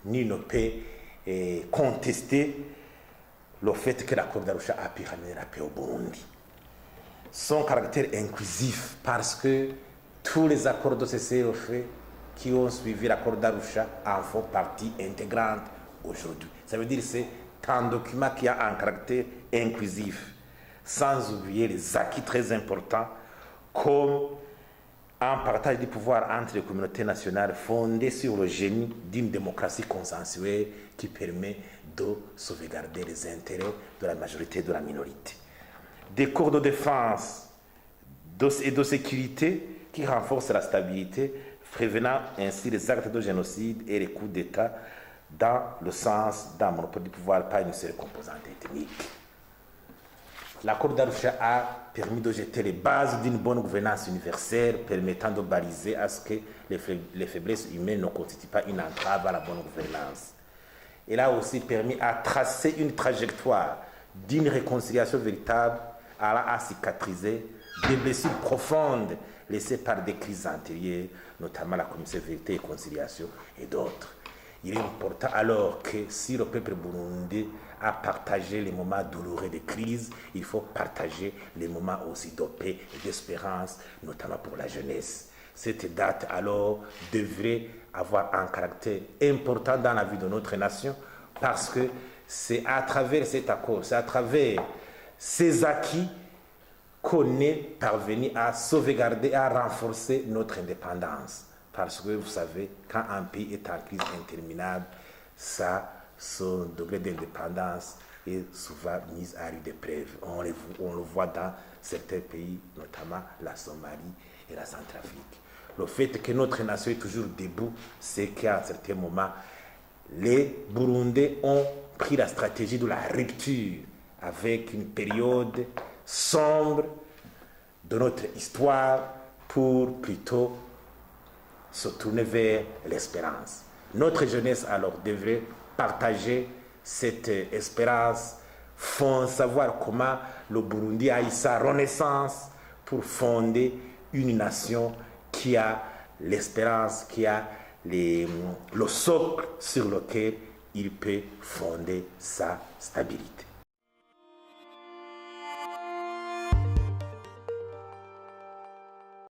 nul ne peut contester le fait que l'accord d'Arusha a pu ramener la paix au Burundi. Son caractère inclusif, parce que tous les accords de cessez-le-feu qui ont suivi l'accord d'Arusha en font partie intégrante aujourd'hui. Ça veut dire que c'est un document qui a un caractère inclusif, sans oublier les acquis très importants comme un partage du pouvoir entre les communautés nationales fondé sur le génie d'une démocratie consensuelle qui permet de sauvegarder les intérêts de la majorité et de la minorité. Des cours de défense et de sécurité qui renforcent la stabilité, prévenant ainsi les actes de génocide et les coups d'État dans le sens d'un monopole du pouvoir par une seule composante ethnique. L'accord d'Arusha a permis de jeter les bases d'une bonne gouvernance universelle permettant de baliser à ce que les faiblesses humaines ne constituent pas une entrave à la bonne gouvernance. Il a aussi permis à tracer une trajectoire d'une réconciliation véritable allant à cicatriser des blessures profondes laissées par des crises antérieures, notamment la commission Vérité et Conciliation et d'autres. Il est important alors que si le peuple burundais a partagé les moments douloureux de crise, il faut partager les moments aussi de paix et d'espérance, notamment pour la jeunesse. Cette date alors devrait avoir un caractère important dans la vie de notre nation parce que c'est à travers cet accord, c'est à travers ces acquis qu'on est parvenu à sauvegarder, à renforcer notre indépendance. Parce que vous savez, quand un pays est en crise interminable, son degré d'indépendance est souvent mis à rude épreuve. On le voit dans certains pays, notamment la Somalie et la Centrafrique. Le fait que notre nation est toujours debout, c'est qu'à un certain moment, les Burundais ont pris la stratégie de la rupture avec une période sombre de notre histoire pour plutôt se tourner vers l'espérance. Notre jeunesse alors devrait partager cette espérance, savoir comment le Burundi a eu sa renaissance pour fonder une nation qui a l'espérance, qui a le socle sur lequel il peut fonder sa stabilité.